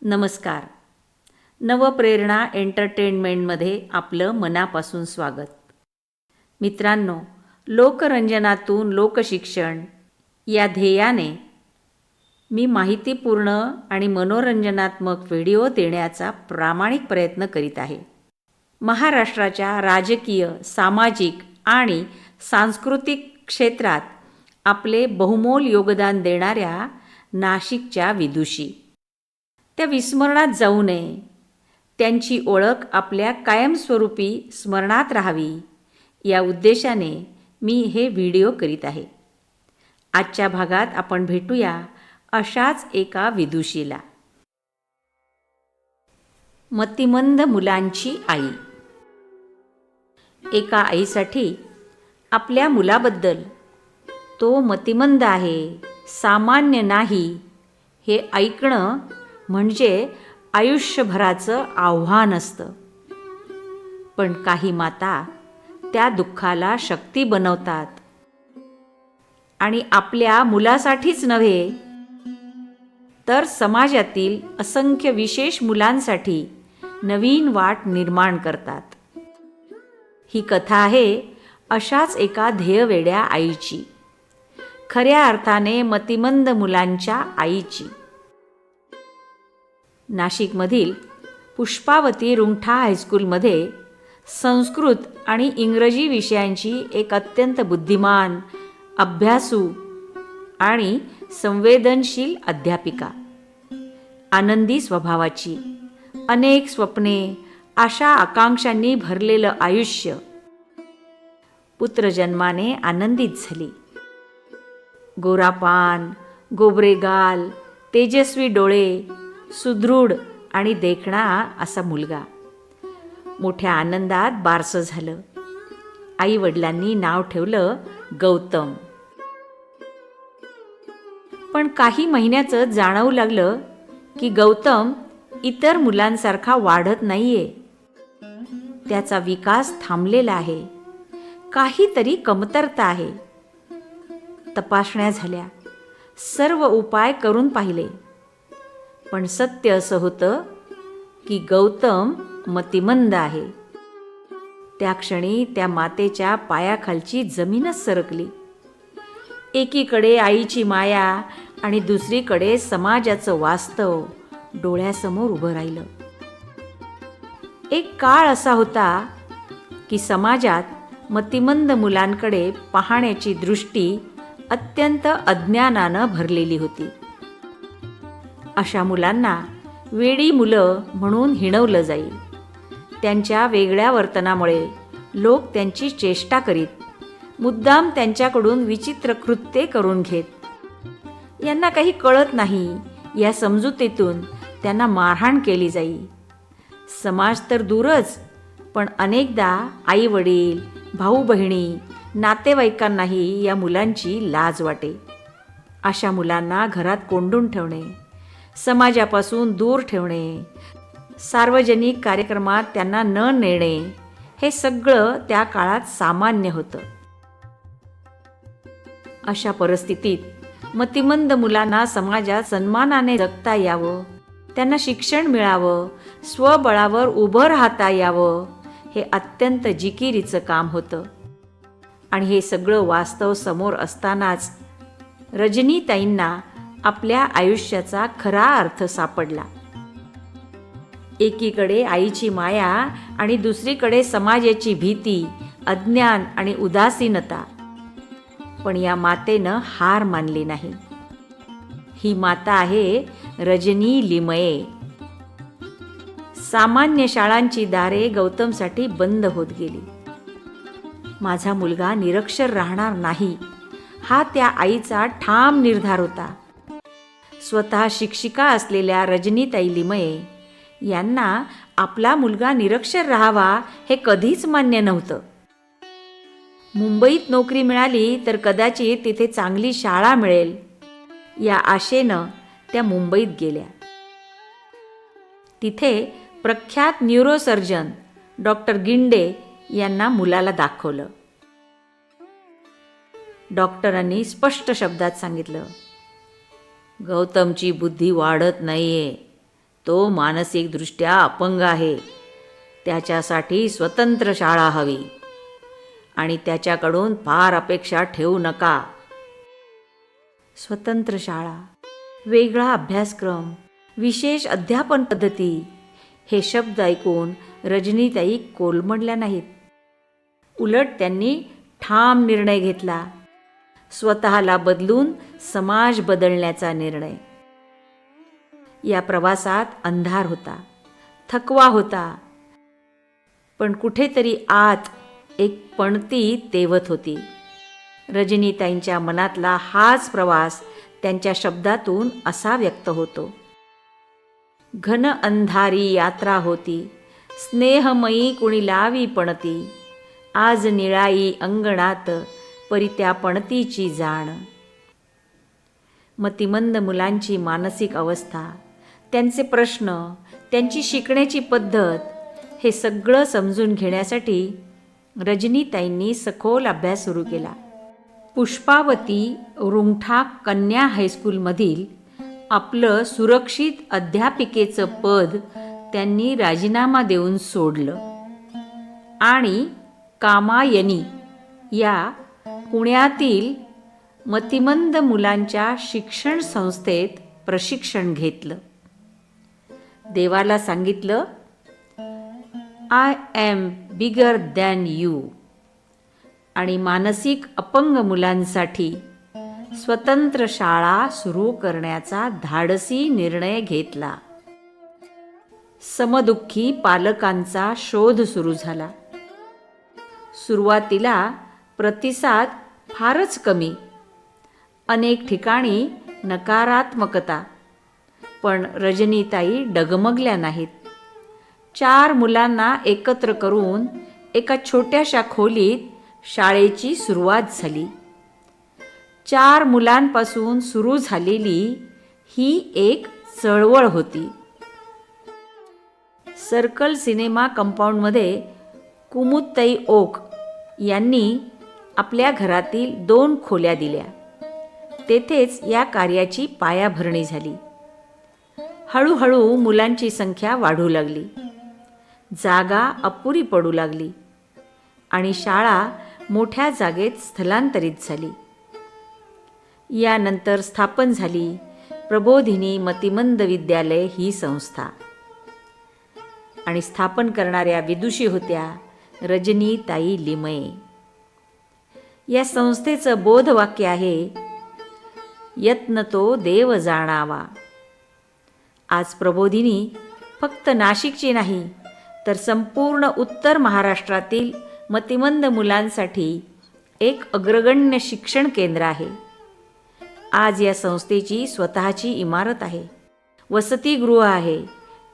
नमस्कार. नवप्रेरणा एंटरटेनमेंटमध्ये आपलं मनापासून स्वागत. मित्रांनो, लोकरंजनातून लोकशिक्षण या ध्येयाने मी माहितीपूर्ण आणि मनोरंजनात्मक व्हिडिओ देण्याचा प्रामाणिक प्रयत्न करीत आहे. महाराष्ट्राच्या राजकीय, सामाजिक आणि सांस्कृतिक क्षेत्रात आपले बहुमोल योगदान देणाऱ्या नाशिकच्या विदुषी, त्या विस्मरणात जाऊ नये, त्यांची ओळख आपल्या कायमस्वरूपी स्मरणात राहावी या उद्देशाने मी हे व्हिडिओ करीत आहे. आजच्या भागात आपण भेटूया अशाच एका विदुषीला. मतिमंद मुलांची आई. एका आईसाठी आपल्या मुलाबद्दल तो मतिमंद आहे, सामान्य नाही, हे ऐकणं म्हणजे आयुष्यभराचं आव्हान असतं. पण काही माता त्या दुःखाला शक्ती बनवतात आणि आपल्या मुलासाठीच नव्हे तर समाजातील असंख्य विशेष मुलांसाठी नवीन वाट निर्माण करतात. ही कथा आहे अशाच एका ध्येयवेड्या आईची, खऱ्या अर्थाने मतिमंद मुलांच्या आईची. नाशिकमधील पुष्पावती रुंगठा हायस्कूलमध्ये संस्कृत आणि इंग्रजी विषयांची एक अत्यंत बुद्धिमान, अभ्यासू आणि संवेदनशील अध्यापिका. आनंदी स्वभावाची, अनेक स्वप्ने, आशा आकांक्षांनी भरलेलं आयुष्य. पुत्रजन्माने आनंदित झाली. गोरापान, गोबरे गाल, तेजस्वी डोळे, सुदृढ आणि देखणा असा मुलगा. मोठ्या आनंदात बारसं झालं. आई वडिलांनी नाव ठेवलं गौतम. पण काही महिन्याचं जाणवू लागलं की गौतम इतर मुलांसारखा वाढत नाहीये. त्याचा विकास थांबलेला आहे. काहीतरी कमतरता आहे. तपासण्या झाल्या, सर्व उपाय करून पाहिले, पण सत्य असं होतं की गौतम मतिमंद आहे. त्या क्षणी त्या मातेच्या पायाखालची जमीनच सरकली. एकीकडे आईची माया आणि दुसरीकडे समाजाचं वास्तव डोळ्यासमोर उभं राहिलं. एक काळ असा होता की समाजात मतिमंद मुलांकडे पाहण्याची दृष्टी अत्यंत अज्ञानानं भरलेली होती. अशा मुलांना वेडी मुलं म्हणून हिणवलं जाई. त्यांच्या वेगळ्या वर्तनामुळे लोक त्यांची चेष्टा करीत, मुद्दाम त्यांच्याकडून विचित्र कृत्ये करून घेत. यांना काही कळत नाही या समजुतीतून त्यांना मारहाण केली जाई. समाज तर दूरच, पण अनेकदा आई वडील, भाऊ बहिणी, नातेवाईकांनाही या मुलांची लाज वाटे. अशा मुलांना घरात कोंडून ठेवणे, समाजापासून दूर ठेवणे, सार्वजनिक कार्यक्रमात त्यांना न नेणे, हे सगळं त्या काळात सामान्य होतं. अशा परिस्थितीत मतिमंद मुलांना समाजात सन्मानाने जगता यावं, त्यांना शिक्षण मिळावं, स्वबळावर उभं राहता यावं, हे अत्यंत जिकिरीचं काम होतं. आणि हे सगळं वास्तव समोर असतानाच रजनीताईंना आपल्या आयुष्याचा खरा अर्थ सापडला. एकीकडे आईची माया आणि दुसरीकडे समाजाची भीती, अज्ञान आणि उदासीनता. पण या मातेनं हार मानली नाही. ही माता आहे रजनी लिमये. सामान्य शाळांची दारे गौतमसाठी बंद होत गेली. माझा मुलगा निरक्षर राहणार नाही, हा त्या आईचा ठाम निर्धार होता. स्वतः शिक्षिका असलेल्या रजनीताई लिमये यांना आपला मुलगा निरक्षर राहावा हे कधीच मान्य नव्हतं. मुंबईत नोकरी मिळाली तर कदाचित तिथे चांगली शाळा मिळेल या आशेनं त्या मुंबईत गेल्या. तिथे प्रख्यात न्यूरोसर्जन डॉक्टर गिंडे यांना मुलाला दाखवलं. डॉक्टरांनी स्पष्ट शब्दात सांगितलं, गौतमची बुद्धी वाढत नाहीये, तो मानसिकदृष्ट्या अपंग आहे. त्याच्यासाठी स्वतंत्र शाळा हवी आणि त्याच्याकडून फार अपेक्षा ठेवू नका. स्वतंत्र शाळा, वेगळा अभ्यासक्रम, विशेष अध्यापन पद्धती हे शब्द ऐकून रजनीताई कोलमडल्या नाहीत. उलट त्यांनी ठाम निर्णय घेतला, स्वतःला बदलून समाज बदलण्याचा निर्णय. या प्रवासात अंधार होता, थकवा होता, पण कुठेतरी आत एक पणती तेवत होती. रजनीताईंच्या मनातला हाच प्रवास त्यांच्या शब्दातून असा व्यक्त होतो. घन अंधारी यात्रा होती, स्नेहमयी कुणी लावी पणती, आज निळाई अंगणात परी त्या पणतीची जाण. मतिमंद मुलांची मानसिक अवस्था, त्यांचे प्रश्न, त्यांची शिकण्याची पद्धत हे सगळं समजून घेण्यासाठी रजनीताईंनी सखोल अभ्यास सुरू केला. पुष्पावती रुंगठा कन्या हायस्कूलमधील आपलं सुरक्षित अध्यापिकेचं पद त्यांनी राजीनामा देऊन सोडलं आणि कामायनी या पुण्यातील मतिमंद मुलांच्या शिक्षण संस्थेत प्रशिक्षण घेतलं. देवाला सांगितलं, I am bigger than you, आणि मानसिक अपंग मुलांसाठी स्वतंत्र शाळा सुरू करण्याचा धाडसी निर्णय घेतला. समदुःखी पालकांचा शोध सुरू झाला. सुरुवातीला प्रतिसाद फारच कमी, अनेक ठिकाणी नकारात्मकता, पण रजनीताई डगमगल्या नाहीत. 4 मुलांना एकत्र करून एका छोट्याशा खोलीत शाळेची सुरुवात झाली. 4 मुलांपासून सुरू झालेली ही एक चळवळ होती. सर्कल सिनेमा कंपाऊंडमध्ये कुमुदताई ओक यांनी आपल्या घरातील 2 खोल्या दिल्या. तेथेच या कार्याची पायाभरणी झाली. हळूहळू मुलांची संख्या वाढू लागली, जागा अपुरी पडू लागली आणि शाळा मोठ्या जागेत स्थलांतरित झाली. यानंतर स्थापन झाली प्रबोधिनी मतिमंद विद्यालय ही संस्था, आणि स्थापन करणाऱ्या विदुषी होत्या रजनीताई लिमये. या संस्थेचं बोधवाक्य आहे, यत्न तो देव जाणावा. आज प्रबोधिनी फक्त नाशिकची नाही, तर संपूर्ण उत्तर महाराष्ट्रातील मतिमंद मुलांसाठी एक अग्रगण्य शिक्षण केंद्र आहे. आज या संस्थेची स्वतःची इमारत आहे, वसतिगृह आहे,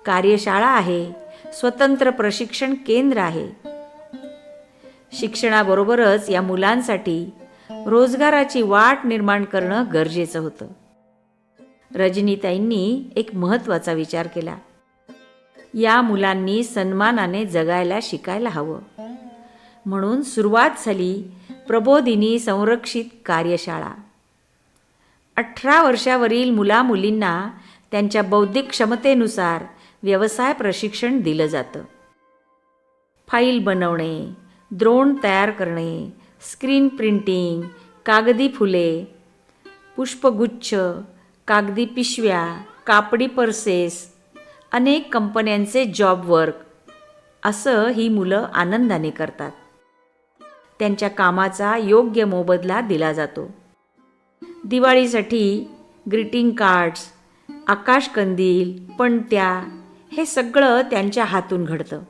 कार्यशाळा आहे, स्वतंत्र प्रशिक्षण केंद्र आहे. शिक्षणाबरोबरच या मुलांसाठी रोजगाराची वाट निर्माण करणं गरजेचं होतं. रजनीताईंनी एक महत्त्वाचा विचार केला. या मुलांनी सन्मानाने जगायला शिकायला हवं. म्हणून सुरुवात झाली प्रबोधिनी संरक्षित कार्यशाळा. 18 वर्षावरील मुलामुलींना त्यांच्या बौद्धिक क्षमतेनुसार व्यवसाय प्रशिक्षण दिलं जातं. फाईल बनवणे, द्रोण तयार करणे, स्क्रीन प्रिंटिंग, कागदी फुले, पुष्पगुच्छ, कागदी पिशव्या, कापडी पर्सेस, अनेक कंपन्यांचे जॉब वर्क, असं ही मुलं आनंदाने करतात. त्यांच्या कामाचा योग्य मोबदला दिला जातो. दिवाळीसाठी ग्रीटिंग कार्ड्स, आकाशकंदील, पणत्या हे सगळं त्यांच्या हातून घडतं.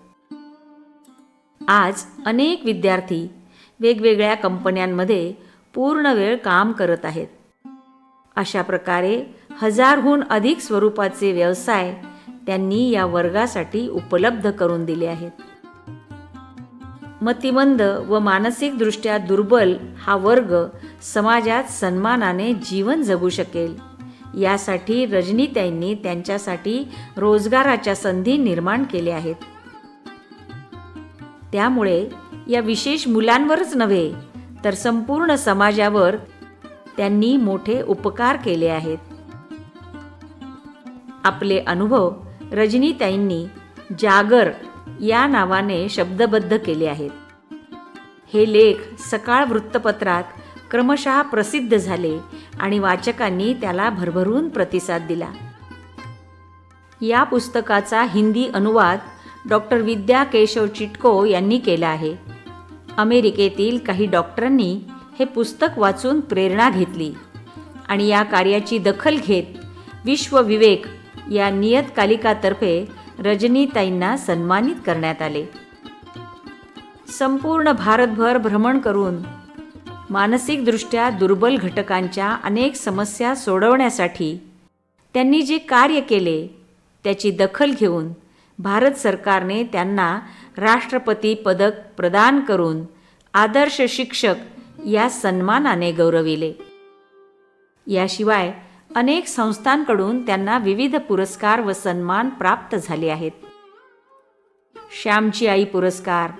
आज अनेक विद्यार्थी वेगवेगळ्या कंपन्यांमध्ये पूर्ण वेळ काम करत आहेत. अशा प्रकारे 1000हून अधिक स्वरूपाचे व्यवसाय त्यांनी या वर्गासाठी उपलब्ध करून दिले आहेत. मतिमंद व मानसिकदृष्ट्या दुर्बल हा वर्ग समाजात सन्मानाने जीवन जगू शकेल, यासाठी रजनीताईंनी त्यांच्यासाठी रोजगाराच्या संधी निर्माण केल्या आहेत. त्यामुळे या विशेष मुलांवरच नव्हे, तर संपूर्ण समाजावर त्यांनी मोठे उपकार केले आहेत. आपले अनुभव रजनीताईंनी जागर या नावाने शब्दबद्ध केले आहेत. हे लेख सकाळ वृत्तपत्रात क्रमशः प्रसिद्ध झाले आणि वाचकांनी त्याला भरभरून प्रतिसाद दिला. या पुस्तकाचा हिंदी अनुवाद डॉक्टर विद्या केशव चिटको यांनी केला आहे. अमेरिकेतील काही डॉक्टरांनी हे पुस्तक वाचून प्रेरणा घेतली आणि या कार्याची दखल घेत विश्व विवेक या नियतकालिकातर्फे रजनीताईंना सन्मानित करण्यात आले. संपूर्ण भारतभर भ्रमण करून मानसिकदृष्ट्या दुर्बल घटकांच्या अनेक समस्या सोडवण्यासाठी त्यांनी जे कार्य केले त्याची दखल घेऊन भारत सरकारने त्यांना राष्ट्रपती पदक प्रदान करून आदर्श शिक्षक या सन्मानाने गौरविले. याशिवाय अनेक संस्थांकडून त्यांना विविध पुरस्कार व सन्मान प्राप्त झाले आहेत. श्यामची आई पुरस्कार,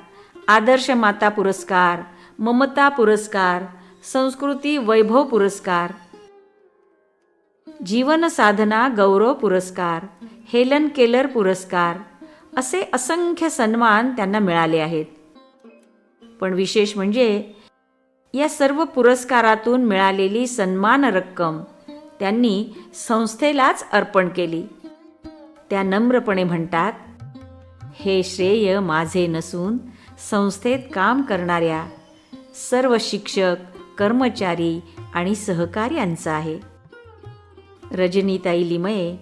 आदर्श माता पुरस्कार, ममता पुरस्कार, संस्कृती वैभव पुरस्कार, जीवन साधना गौरव पुरस्कार, हेलन केलर पुरस्कार असे असंख्य सन्मान त्यांना मिळाले आहेत. पण विशेष म्हणजे या सर्व पुरस्कारातून मिळालेली सन्मान रक्कम त्यांनी संस्थेलाच अर्पण केली. त्या नम्रपणे म्हणतात, हे श्रेय माझे नसून संस्थेत काम करणाऱ्या सर्व शिक्षक, कर्मचारी आणि सहकाऱ्यांचं आहे. रजनीताई लिमये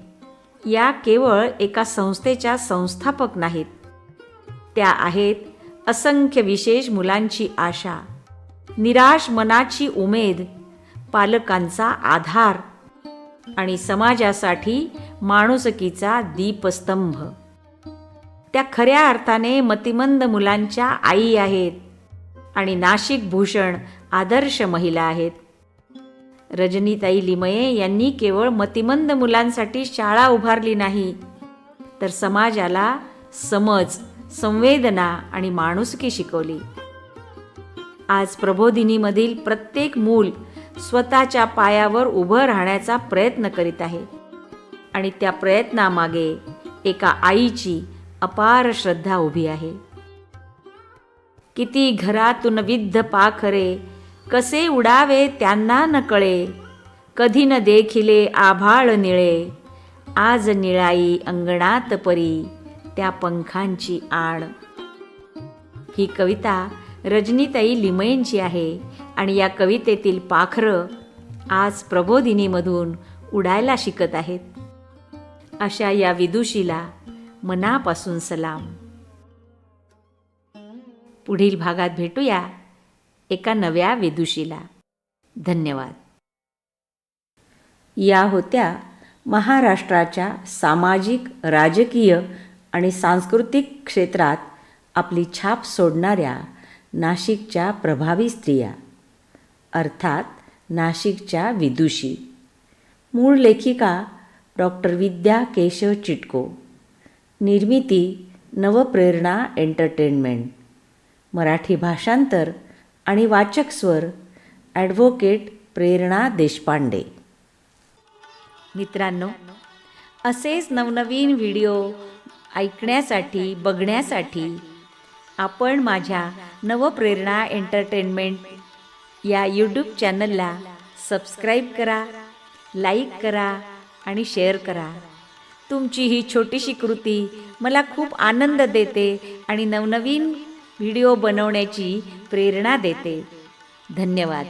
या केवळ एका संस्थेच्या संस्थापक नाहीत, त्या आहेत असंख्य विशेष मुलांची आशा, निराश मनाची उमेद, पालकांचा आधार आणि समाजासाठी माणुसकीचा दीपस्तंभ. त्या खऱ्या अर्थाने मतिमंद मुलांच्या आई आहेत आणि नाशिक भूषण आदर्श महिला आहेत. रजनीताई लिमये यांनी केवळ मतिमंद मुलांसाठी शाळा उभारली नाही, तर समाजाला समज, संवेदना आणि माणुसकी शिकवली. आज प्रबोधिनीमधील प्रत्येक मूल स्वतःच्या पायावर उभं राहण्याचा प्रयत्न करीत आहे आणि त्या प्रयत्नामागे एका आईची अपार श्रद्धा उभी आहे. किती घरातून विद्ध पाखरे, कसे उडावे त्यांना न कळे, कधी न देखिले आभाळ निळे, आज निळाई अंगणात परी, त्या पंखांची आण. ही कविता रजनीताई लिमयेंची आहे आणि या कवितेतील पाखरं आज प्रबोधिनीमधून उडायला शिकत आहेत. अशा या विदुषीला मनापासून सलाम. पुढील भागात भेटूया एका नव्या विदुषीला. धन्यवाद. या होत्या महाराष्ट्राच्या सामाजिक, राजकीय आणि सांस्कृतिक क्षेत्रात आपली छाप सोडणाऱ्या नाशिकच्या प्रभावी स्त्रिया, अर्थात नाशिकच्या विदुषी. मूळ लेखिका डॉक्टर विद्या केशव चिटको. निर्मिती नवप्रेरणा एंटरटेनमेंट. मराठी भाषांतर आणि वाचक स्वर ॲडव्होकेट प्रेरणा देशपांडे. मित्रांनो, असेच नवनवीन व्हिडिओ ऐकण्यासाठी, बघण्यासाठी आपण माझ्या नवप्रेरणा एंटरटेनमेंट या यूट्यूब चॅनलला सबस्क्राईब करा, लाईक करा आणि शेअर करा. तुमची ही छोटीशी कृती मला खूप आनंद देते आणि नवनवीन व्हिडिओ बनवण्याची प्रेरणा देते. धन्यवाद.